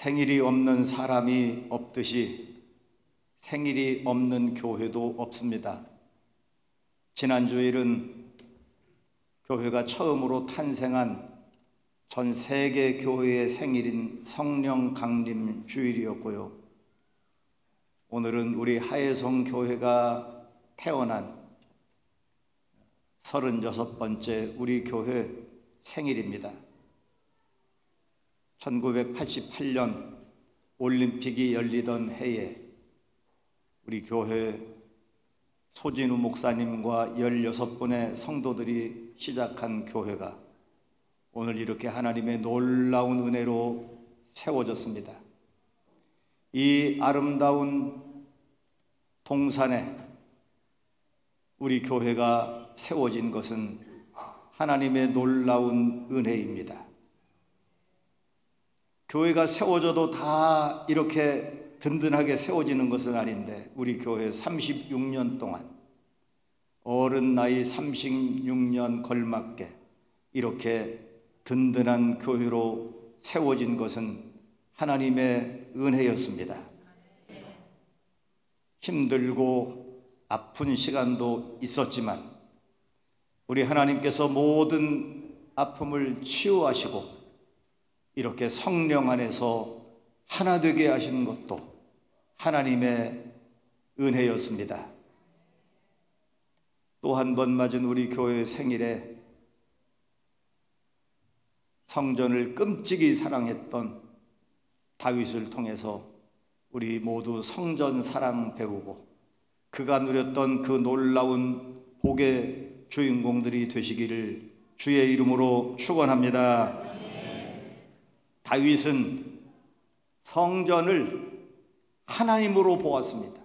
생일이 없는 사람이 없듯이 생일이 없는 교회도 없습니다. 지난 주일은 교회가 처음으로 탄생한 전 세계 교회의 생일인 성령 강림 주일이었고요. 오늘은 우리 하예송 교회가 태어난 36번째 우리 교회 생일입니다. 1988년 올림픽이 열리던 해에 우리 교회 소진우 목사님과 16분의 성도들이 시작한 교회가 오늘 이렇게 하나님의 놀라운 은혜로 세워졌습니다. 이 아름다운 동산에 우리 교회가 세워진 것은 하나님의 놀라운 은혜입니다. 교회가 세워져도 다 이렇게 든든하게 세워지는 것은 아닌데 우리 교회 36년 동안 어른 나이 36년 걸맞게 이렇게 든든한 교회로 세워진 것은 하나님의 은혜였습니다. 힘들고 아픈 시간도 있었지만 우리 하나님께서 모든 아픔을 치유하시고 이렇게 성령 안에서 하나 되게 하신 것도 하나님의 은혜였습니다. 또 한 번 맞은 우리 교회 생일에 성전을 끔찍이 사랑했던 다윗을 통해서 우리 모두 성전 사랑 배우고 그가 누렸던 그 놀라운 복의 주인공들이 되시기를 주의 이름으로 축원합니다. 다윗은 성전을 하나님으로 보았습니다.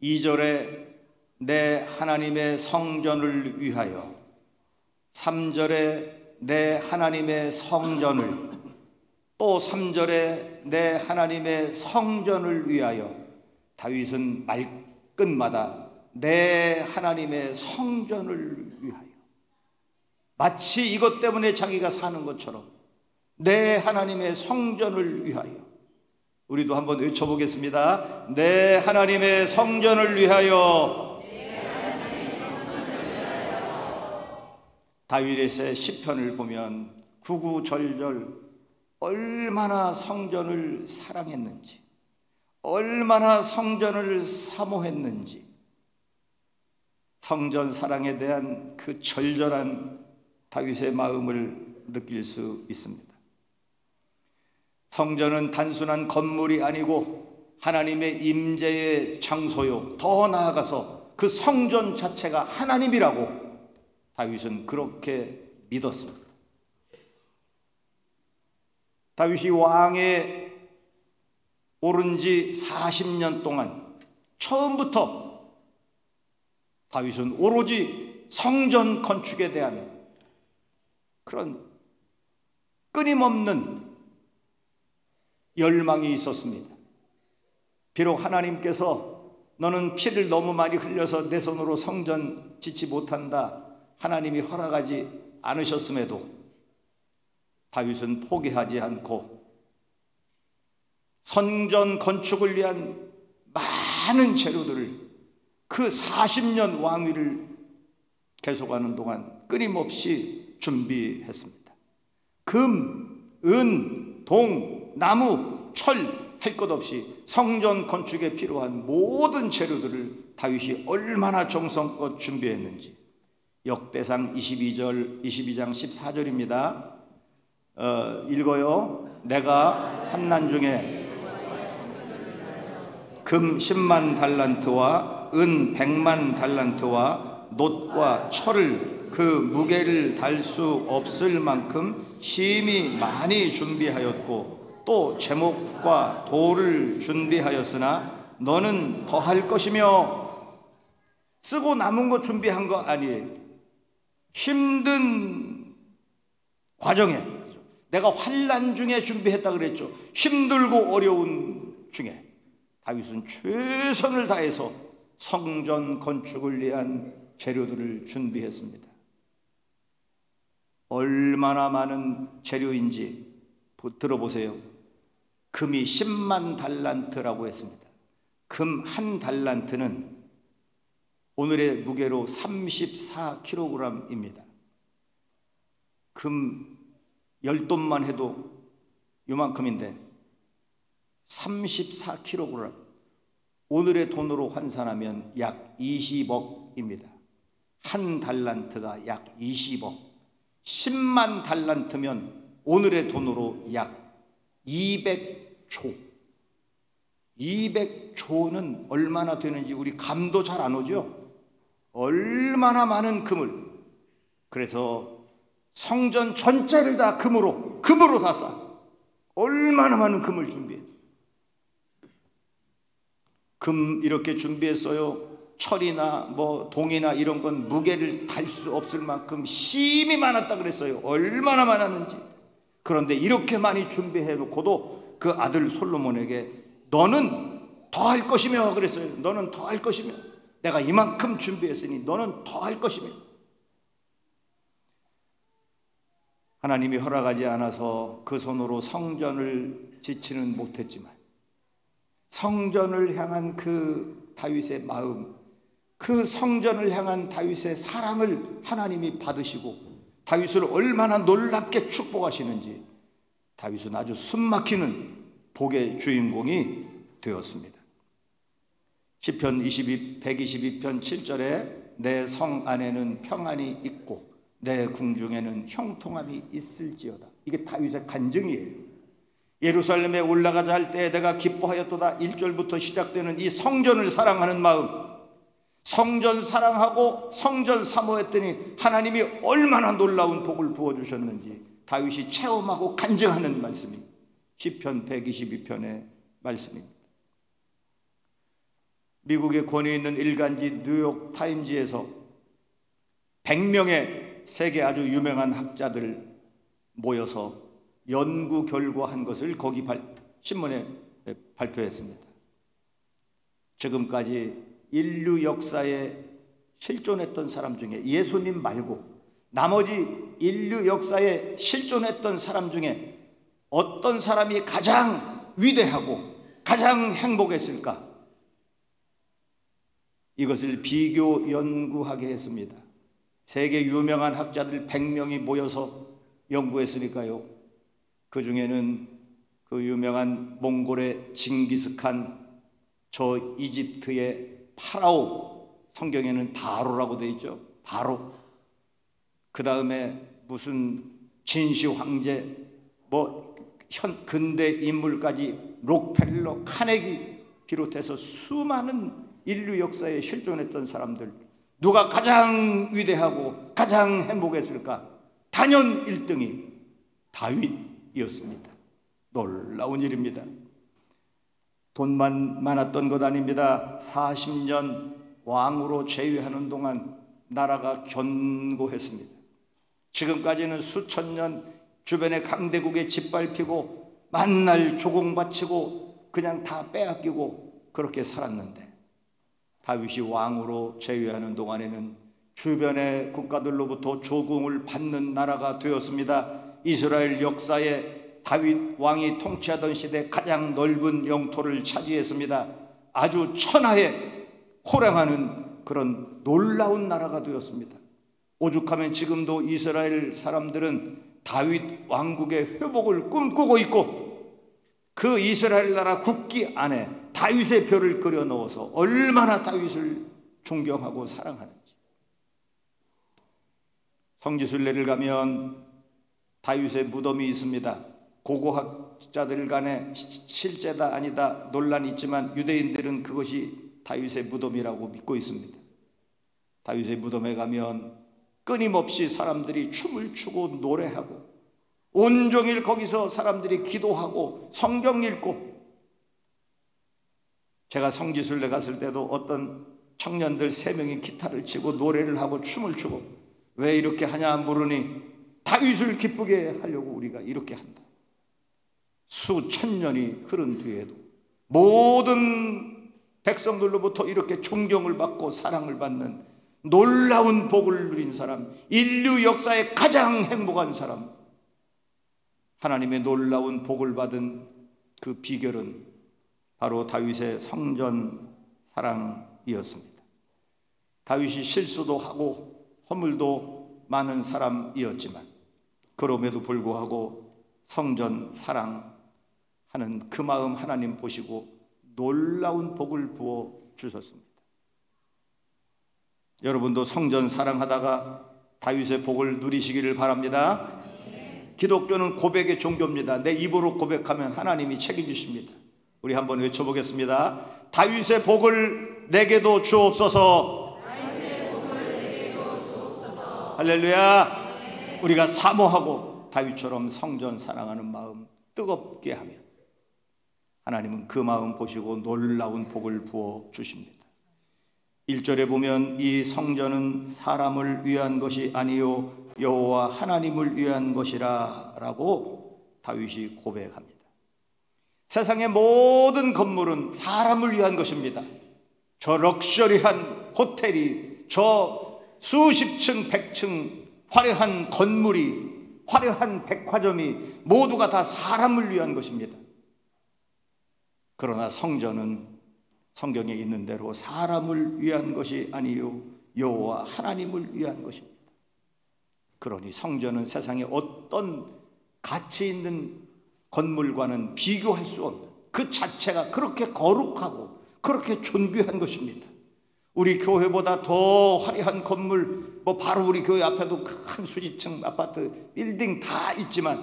2절에 내 하나님의 성전을 위하여, 3절에 내 하나님의 성전을, 또 3절에 내 하나님의 성전을 위하여 다윗은 말끝마다 내 하나님의 성전을 위하여, 마치 이것 때문에 자기가 사는 것처럼 내 하나님의 성전을 위하여. 우리도 한번 외쳐보겠습니다. 내 하나님의 성전을 위하여. 다윗의 시편을 보면 구구절절 얼마나 성전을 사랑했는지, 얼마나 성전을 사모했는지, 성전 사랑에 대한 그 절절한 다윗의 마음을 느낄 수 있습니다. 성전은 단순한 건물이 아니고 하나님의 임재의 장소요, 더 나아가서 그 성전 자체가 하나님이라고 다윗은 그렇게 믿었습니다. 다윗이 왕에 오른 지 40년 동안 처음부터 다윗은 오로지 성전 건축에 대한 그런 끊임없는 열망이 있었습니다. 비록 하나님께서 너는 피를 너무 많이 흘려서 내 손으로 성전 짓지 못한다 하나님이 허락하지 않으셨음에도 다윗은 포기하지 않고 성전 건축을 위한 많은 재료들을 그 40년 왕위를 계속하는 동안 끊임없이 준비했습니다. 금, 은, 동, 나무, 철 할 것 없이 성전 건축에 필요한 모든 재료들을 다윗이 얼마나 정성껏 준비했는지 역대상 22장 14절입니다. 읽어요. 내가 환난 중에 금 10만 달란트와 은 100만 달란트와 놋과 철을 그 무게를 달 수 없을 만큼 심히 많이 준비하였고 또 제목과 돌을 준비하였으나 너는 더할 것이며. 쓰고 남은 거 준비한 거 아니에요. 힘든 과정에, 내가 환난 중에 준비했다 그랬죠. 힘들고 어려운 중에 다윗은 최선을 다해서 성전 건축을 위한 재료들을 준비했습니다. 얼마나 많은 재료인지 들어보세요. 금이 10만 달란트라고 했습니다. 금 한 달란트는 오늘의 무게로 34kg입니다. 금 10돈만 해도 요만큼인데 34kg, 오늘의 돈으로 환산하면 약 20억입니다. 한 달란트가 약 20억, 10만 달란트면 오늘의 돈으로 약 200조. 200조는 얼마나 되는지 우리 감도 잘 안 오죠? 얼마나 많은 금을. 그래서 성전 전체를 다 금으로 다 쌓아. 얼마나 많은 금을 준비했어요. 금 이렇게 준비했어요. 철이나 뭐 동이나 이런 건 무게를 달 수 없을 만큼 힘이 많았다 그랬어요. 얼마나 많았는지. 그런데 이렇게 많이 준비해 놓고도 그 아들 솔로몬에게 너는 더 할 것이며 그랬어요. 너는 더 할 것이며, 내가 이만큼 준비했으니 너는 더 할 것이며. 하나님이 허락하지 않아서 그 손으로 성전을 짓지는 못했지만 성전을 향한 그 다윗의 마음, 그 성전을 향한 다윗의 사랑을 하나님이 받으시고 다윗을 얼마나 놀랍게 축복하시는지 다윗은 아주 숨막히는 복의 주인공이 되었습니다. 시편 122편 7절에 내 성 안에는 평안이 있고 내 궁중에는 형통함이 있을지어다. 이게 다윗의 간증이에요. 예루살렘에 올라가자 할 때 내가 기뻐하였도다. 1절부터 시작되는 이 성전을 사랑하는 마음, 성전 사랑하고 성전 사모했더니 하나님이 얼마나 놀라운 복을 부어주셨는지 다윗이 체험하고 간증하는 말씀이 시편 122편의 말씀입니다. 미국의 권위 있는 일간지 뉴욕 타임즈에서 100명의 세계 아주 유명한 학자들 모여서 연구 결과한 것을 거기 신문에 발표했습니다. 지금까지 인류 역사에 실존했던 사람 중에, 예수님 말고 나머지 인류 역사에 실존했던 사람 중에 어떤 사람이 가장 위대하고 가장 행복했을까? 이것을 비교 연구하게 했습니다. 세계 유명한 학자들 100명이 모여서 연구했으니까요. 그 중에는 그 유명한 몽골의 징기스칸, 저 이집트의 파라오, 성경에는 바로라고 되어 있죠. 바로. 그 다음에 무슨 진시 황제, 뭐 근대 인물까지 록펠러, 카네기 비롯해서 수많은 인류 역사에 실존했던 사람들, 누가 가장 위대하고 가장 행복했을까? 단연 1등이 다윗이었습니다. 놀라운 일입니다. 돈만 많았던 것 아닙니다. 40년 왕으로 재위하는 동안 나라가 견고했습니다. 지금까지는 수천 년 주변의 강대국에 짓밟히고 만날 조공바치고 그냥 다 빼앗기고 그렇게 살았는데 다윗이 왕으로 재위하는 동안에는 주변의 국가들로부터 조공을 받는 나라가 되었습니다. 이스라엘 역사에 다윗 왕이 통치하던 시대 가장 넓은 영토를 차지했습니다. 아주 천하에 호령하는 그런 놀라운 나라가 되었습니다. 오죽하면 지금도 이스라엘 사람들은 다윗 왕국의 회복을 꿈꾸고 있고 그 이스라엘 나라 국기 안에 다윗의 별을 그려 넣어서 얼마나 다윗을 존경하고 사랑하는지. 성지순례를 가면 다윗의 무덤이 있습니다. 고고학자들 간에 실제다 아니다 논란이 있지만 유대인들은 그것이 다윗의 무덤이라고 믿고 있습니다. 다윗의 무덤에 가면 끊임없이 사람들이 춤을 추고 노래하고 온종일 거기서 사람들이 기도하고 성경 읽고, 제가 성지순례 갔을 때도 어떤 청년들 3명이 기타를 치고 노래를 하고 춤을 추고, 왜 이렇게 하냐 물으니 다윗을 기쁘게 하려고 우리가 이렇게 한다. 수천 년이 흐른 뒤에도 모든 백성들로부터 이렇게 존경을 받고 사랑을 받는 놀라운 복을 누린 사람, 인류 역사의 가장 행복한 사람, 하나님의 놀라운 복을 받은 그 비결은 바로 다윗의 성전 사랑이었습니다. 다윗이 실수도 하고 허물도 많은 사람이었지만 그럼에도 불구하고 성전 사랑하는 그 마음 하나님 보시고 놀라운 복을 부어 주셨습니다. 여러분도 성전 사랑하다가 다윗의 복을 누리시기를 바랍니다. 기독교는 고백의 종교입니다. 내 입으로 고백하면 하나님이 책임지십니다. 우리 한번 외쳐보겠습니다. 다윗의 복을 내게도 주옵소서. 할렐루야. 우리가 사모하고 다윗처럼 성전 사랑하는 마음 뜨겁게 하면 하나님은 그 마음 보시고 놀라운 복을 부어 주십니다. 1절에 보면 이 성전은 사람을 위한 것이 아니요 여호와 하나님을 위한 것이라 라고 다윗이 고백합니다. 세상의 모든 건물은 사람을 위한 것입니다. 저 럭셔리한 호텔이, 저 수십 층, 100층 화려한 건물이, 화려한 백화점이 모두가 다 사람을 위한 것입니다. 그러나 성전은 성경에 있는 대로 사람을 위한 것이 아니요 여호와 하나님을 위한 것입니다. 그러니 성전은 세상에 어떤 가치 있는 건물과는 비교할 수 없는, 그 자체가 그렇게 거룩하고 그렇게 존귀한 것입니다. 우리 교회보다 더 화려한 건물, 바로 우리 교회 앞에도 큰 수십층 아파트 빌딩 다 있지만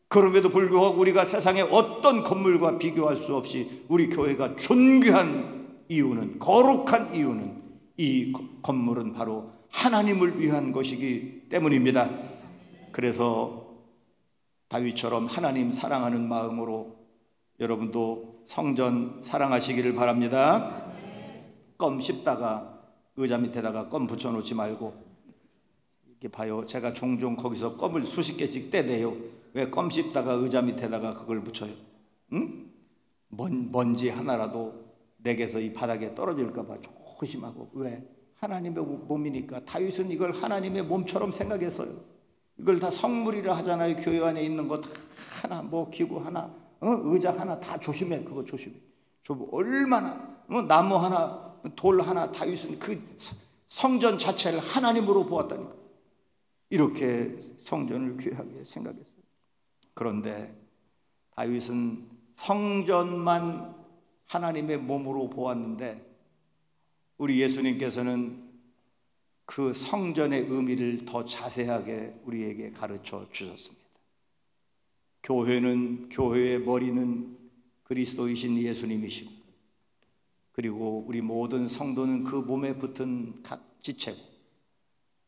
그럼에도 불구하고 우리가 세상의 어떤 건물과 비교할 수 없이 우리 교회가 존귀한 이유는, 거룩한 이유는 이 건물은 바로 하나님을 위한 것이기 때문입니다. 그래서 다윗처럼 하나님 사랑하는 마음으로 여러분도 성전 사랑하시기를 바랍니다. 껌 씹다가 의자 밑에다가 껌 붙여놓지 말고, 이렇게 봐요. 제가 종종 거기서 껌을 수십 개씩 떼내요. 왜 껌 씹다가 의자 밑에다가 그걸 붙여요? 응? 먼지 하나라도 내게서 이 바닥에 떨어질까 봐 조심하고. 왜? 하나님의 몸이니까. 다윗은 이걸 하나님의 몸처럼 생각했어요. 이걸 다 성물이라 하잖아요. 교회 안에 있는 거 다 하나, 기구 하나, 의자 하나 다 조심해. 그거 조심해. 얼마나, 나무 하나, 돌 하나. 다윗은 그 성전 자체를 하나님으로 보았다니까. 이렇게 성전을 귀하게 생각했어요. 그런데 다윗은 성전만 하나님의 몸으로 보았는데 우리 예수님께서는 그 성전의 의미를 더 자세하게 우리에게 가르쳐 주셨습니다. 교회는, 교회의 머리는 그리스도이신 예수님이시고, 그리고 우리 모든 성도는 그 몸에 붙은 각 지체고,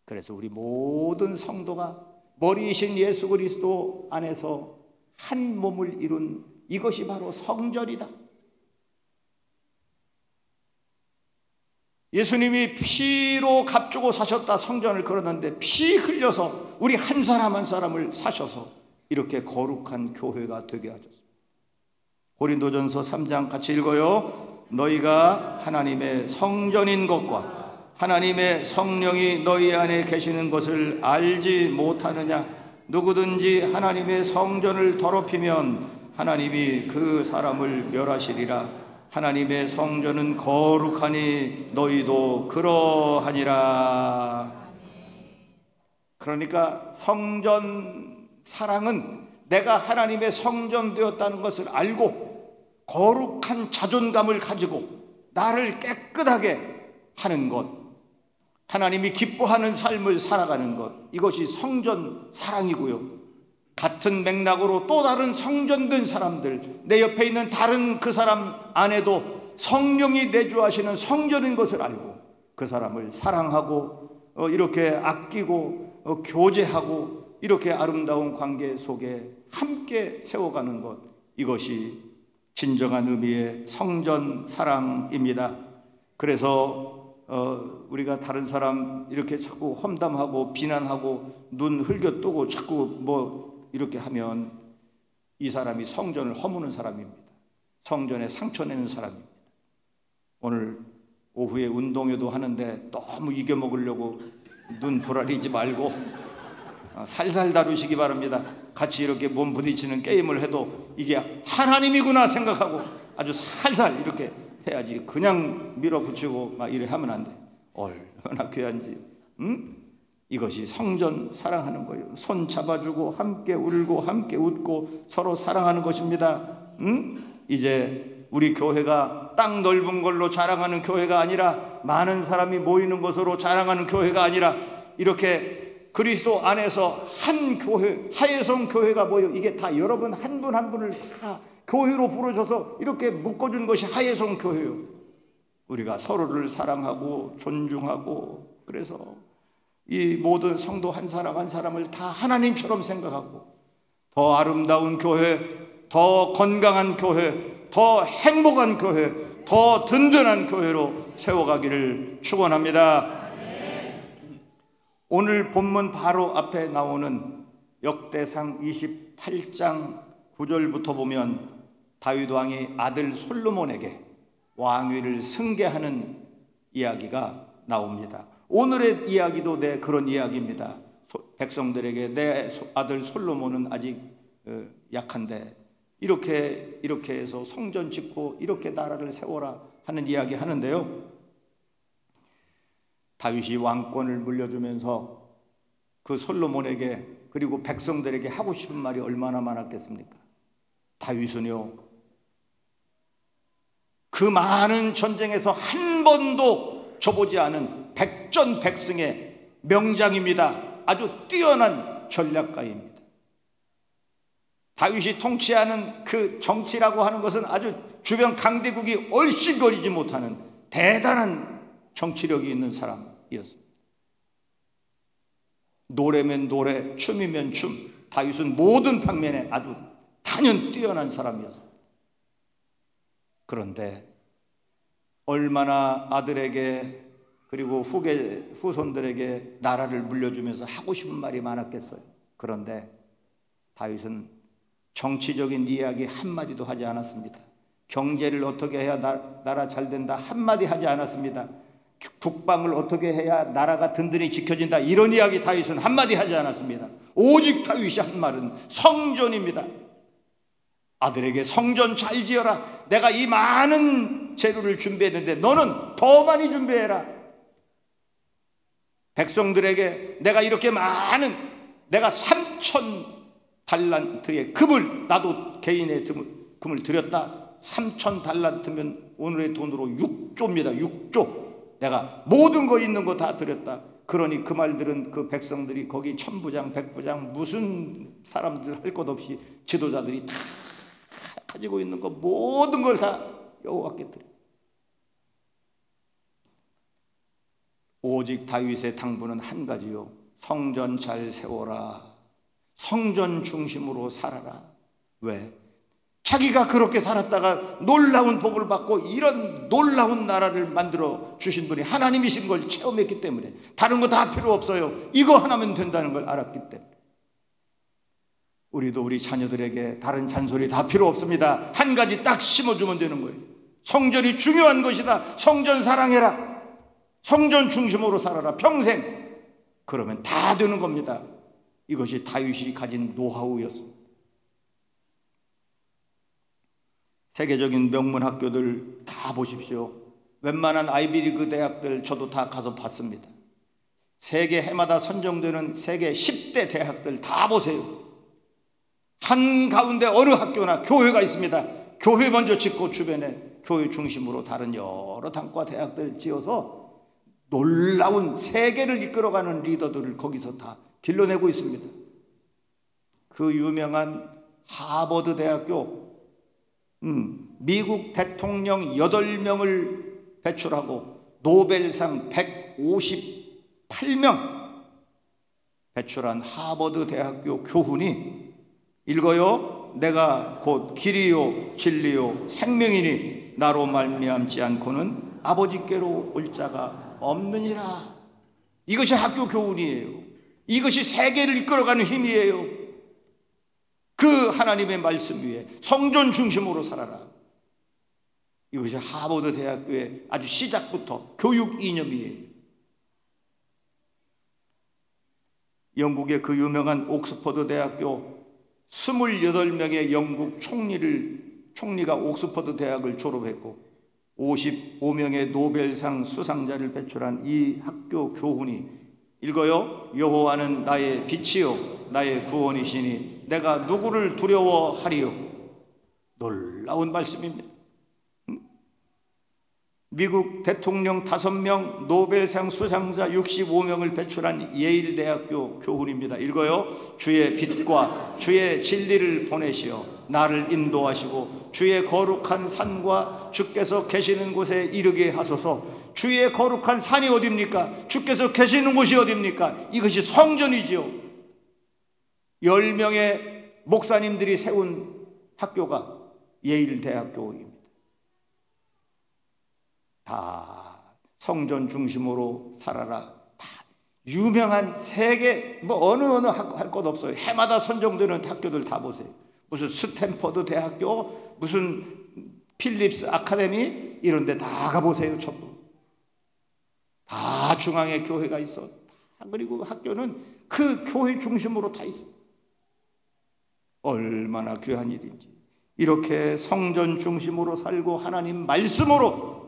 그래서 우리 모든 성도가 머리이신 예수 그리스도 안에서 한 몸을 이룬 이것이 바로 성전이다. 예수님이 피로 값주고 사셨다 성전을 걸었는데 피 흘려서 우리 한 사람 한 사람을 사셔서 이렇게 거룩한 교회가 되게 하셨습니다. 고린도전서 3장 같이 읽어요. 너희가 하나님의 성전인 것과 하나님의 성령이 너희 안에 계시는 것을 알지 못하느냐. 누구든지 하나님의 성전을 더럽히면 하나님이 그 사람을 멸하시리라. 하나님의 성전은 거룩하니 너희도 그러하니라. 그러니까 성전 사랑은 내가 하나님의 성전 되었다는 것을 알고 거룩한 자존감을 가지고 나를 깨끗하게 하는 것, 하나님이 기뻐하는 삶을 살아가는 것, 이것이 성전 사랑이고요. 같은 맥락으로 또 다른 성전된 사람들, 내 옆에 있는 다른 그 사람 안에도 성령이 내주하시는 성전인 것을 알고 그 사람을 사랑하고 이렇게 아끼고 교제하고 이렇게 아름다운 관계 속에 함께 세워가는 것, 이것이 진정한 의미의 성전 사랑입니다. 그래서 우리가 다른 사람 이렇게 자꾸 험담하고 비난하고 눈 흘겨뜨고 자꾸 이렇게 하면 이 사람이 성전을 허무는 사람입니다. 성전에 상처 내는 사람입니다. 오늘 오후에 운동회도 하는데 너무 이겨먹으려고 눈 부라리지 말고 살살 다루시기 바랍니다. 같이 이렇게 몸 부딪히는 게임을 해도 이게 하나님이구나 생각하고 아주 살살 이렇게 해야지. 그냥 밀어붙이고 막 이래 하면 안 돼. 얼마나 귀한지. 이것이 성전 사랑하는 거예요. 손 잡아주고 함께 울고 함께 웃고 서로 사랑하는 것입니다. 이제 우리 교회가 땅 넓은 걸로 자랑하는 교회가 아니라, 많은 사람이 모이는 곳으로 자랑하는 교회가 아니라, 이렇게 그리스도 안에서 한 교회, 하예성 교회가 모여, 이게 다 여러분 한 분 한 분을 다 교회로 부르셔서 이렇게 묶어준 것이 하예성 교회예요. 우리가 서로를 사랑하고 존중하고, 그래서 이 모든 성도 한 사람 한 사람을 다 하나님처럼 생각하고, 더 아름다운 교회, 더 건강한 교회, 더 행복한 교회, 더 든든한 교회로 세워가기를 축원합니다. 오늘 본문 바로 앞에 나오는 역대상 28장 9절부터 보면 다윗 왕이 아들 솔로몬에게 왕위를 승계하는 이야기가 나옵니다. 오늘의 이야기도 그런 이야기입니다. 백성들에게 내 아들 솔로몬은 아직 약한데 이렇게 해서 성전 짓고 이렇게 나라를 세워라 하는 이야기 하는데요, 다윗이 왕권을 물려주면서 그 솔로몬에게 그리고 백성들에게 하고 싶은 말이 얼마나 많았겠습니까? 다윗은요, 그 많은 전쟁에서 한 번도 져보지 않은 백전백승의 명장입니다. 아주 뛰어난 전략가입니다. 다윗이 통치하는 그 정치라고 하는 것은 아주 주변 강대국이 얼씬거리지 못하는 대단한 정치력이 있는 사람이었습니다. 노래면 노래, 춤이면 춤, 다윗은 모든 방면에 아주 단연 뛰어난 사람이었습니다. 그런데 얼마나 아들에게 그리고 후손들에게 나라를 물려주면서 하고 싶은 말이 많았겠어요. 그런데 다윗은 정치적인 이야기 한마디도 하지 않았습니다. 경제를 어떻게 해야 나라 잘 된다 한마디 하지 않았습니다. 국방을 어떻게 해야 나라가 든든히 지켜진다 이런 이야기 다윗은 한마디 하지 않았습니다. 오직 다윗이 한 말은 성전입니다. 아들에게 성전 잘 지어라. 내가 이 많은 재료를 준비했는데 너는 더 많이 준비해라. 백성들에게 내가 이렇게 많은, 내가 3,000 달란트의 금을, 나도 개인의 금을 드렸다. 3,000 달란트면 오늘의 돈으로 6조입니다. 6조. 내가 모든 거 있는 거 다 드렸다. 그러니 그 말 들은 그 백성들이 거기 천부장, 백부장, 무슨 사람들 할 것 없이 지도자들이 다 가지고 있는 거 모든 걸 다 여호와께 드려. 오직 다윗의 당부는 한 가지요. 성전 잘 세워라. 성전 중심으로 살아라. 왜? 자기가 그렇게 살았다가 놀라운 복을 받고 이런 놀라운 나라를 만들어 주신 분이 하나님이신 걸 체험했기 때문에, 다른 거 다 필요 없어요. 이거 하나면 된다는 걸 알았기 때문에. 우리도 우리 자녀들에게 다른 잔소리 다 필요 없습니다. 한 가지 딱 심어주면 되는 거예요. 성전이 중요한 것이다. 성전 사랑해라. 성전 중심으로 살아라. 평생. 그러면 다 되는 겁니다. 이것이 다윗이 가진 노하우였습니다. 세계적인 명문 학교들 다 보십시오. 웬만한 아이비리그 대학들 저도 다 가서 봤습니다. 세계 해마다 선정되는 세계 10대 대학들 다 보세요. 한가운데 어느 학교나 교회가 있습니다. 교회 먼저 짓고 주변에 교회 중심으로 다른 여러 단과 대학들 지어서 놀라운 세계를 이끌어가는 리더들을 거기서 다 길러내고 있습니다. 그 유명한 하버드 대학교, 미국 대통령 8명을 배출하고 노벨상 158명 배출한 하버드 대학교 교훈이 읽어요. 내가 곧 길이요 진리요 생명이니 나로 말미암지 않고는 아버지께로 올 자가 없느니라. 이것이 학교 교훈이에요. 이것이 세계를 이끌어가는 힘이에요. 그 하나님의 말씀 위에 성전 중심으로 살아라. 이것이 하버드 대학교의 아주 시작부터 교육 이념이에요. 영국의 그 유명한 옥스퍼드 대학교 28명의 영국 총리가 옥스퍼드 대학을 졸업했고 55명의 노벨상 수상자를 배출한 이 학교 교훈이 읽어요. 여호와는 나의 빛이요 나의 구원이시니 내가 누구를 두려워하리요. 놀라운 말씀입니다. 미국 대통령 5명, 노벨상 수상자 65명을 배출한 예일대학교 교훈입니다. 읽어요. 주의 빛과 주의 진리를 보내시어 나를 인도하시고 주의 거룩한 산과 주께서 계시는 곳에 이르게 하소서. 주의 거룩한 산이 어디입니까? 주께서 계시는 곳이 어디입니까? 이것이 성전이지요. 10명의 목사님들이 세운 학교가 예일대학교입니다. 다 성전 중심으로 살아라. 다 유명한 세계 어느 할 것 없어요. 해마다 선정되는 학교들 다 보세요. 무슨 스탠퍼드 대학교, 무슨 필립스 아카데미 이런 데 다 가보세요. 전부 다 중앙에 교회가 있어. 그리고 학교는 그 교회 중심으로 다 있어. 얼마나 귀한 일인지. 이렇게 성전 중심으로 살고 하나님 말씀으로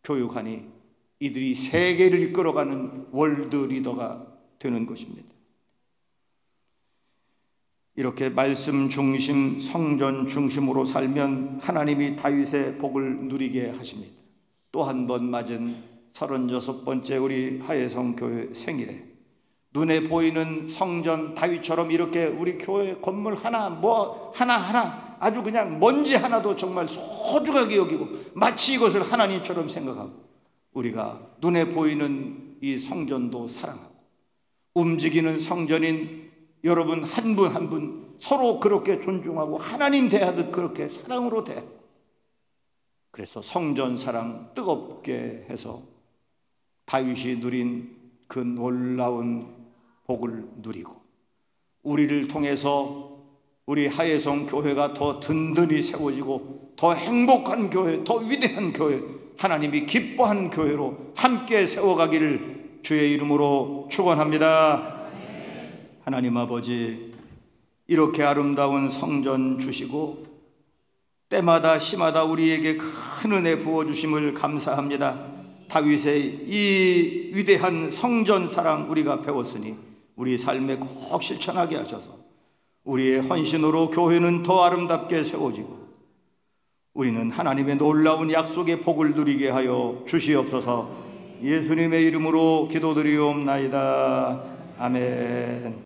교육하니 이들이 세계를 이끌어가는 월드 리더가 되는 것입니다. 이렇게 말씀 중심, 성전 중심으로 살면 하나님이 다윗의 복을 누리게 하십니다. 또 한 번 맞은 36번째 우리 하예성 교회 생일에 눈에 보이는 성전 다윗처럼 이렇게 우리 교회 건물 하나 아주 그냥 먼지 하나도 정말 소중하게 여기고 마치 이것을 하나님처럼 생각하고 우리가 눈에 보이는 이 성전도 사랑하고 움직이는 성전인 여러분 한 분 한 분 서로 그렇게 존중하고 하나님 대하듯 그렇게 사랑으로 대하고 그래서 성전 사랑 뜨겁게 해서 다윗이 누린 그 놀라운 복을 누리고 우리를 통해서 우리 하예성 교회가 더 든든히 세워지고 더 행복한 교회, 더 위대한 교회, 하나님이 기뻐한 교회로 함께 세워가기를 주의 이름으로 축원합니다. 하나님 아버지, 이렇게 아름다운 성전 주시고 때마다 시마다 우리에게 큰 은혜 부어주심을 감사합니다. 다윗의 이 위대한 성전 사랑 우리가 배웠으니 우리 삶에 꼭 실천하게 하셔서 우리의 헌신으로 교회는 더 아름답게 세워지고 우리는 하나님의 놀라운 약속의 복을 누리게 하여 주시옵소서. 예수님의 이름으로 기도드리옵나이다. 아멘.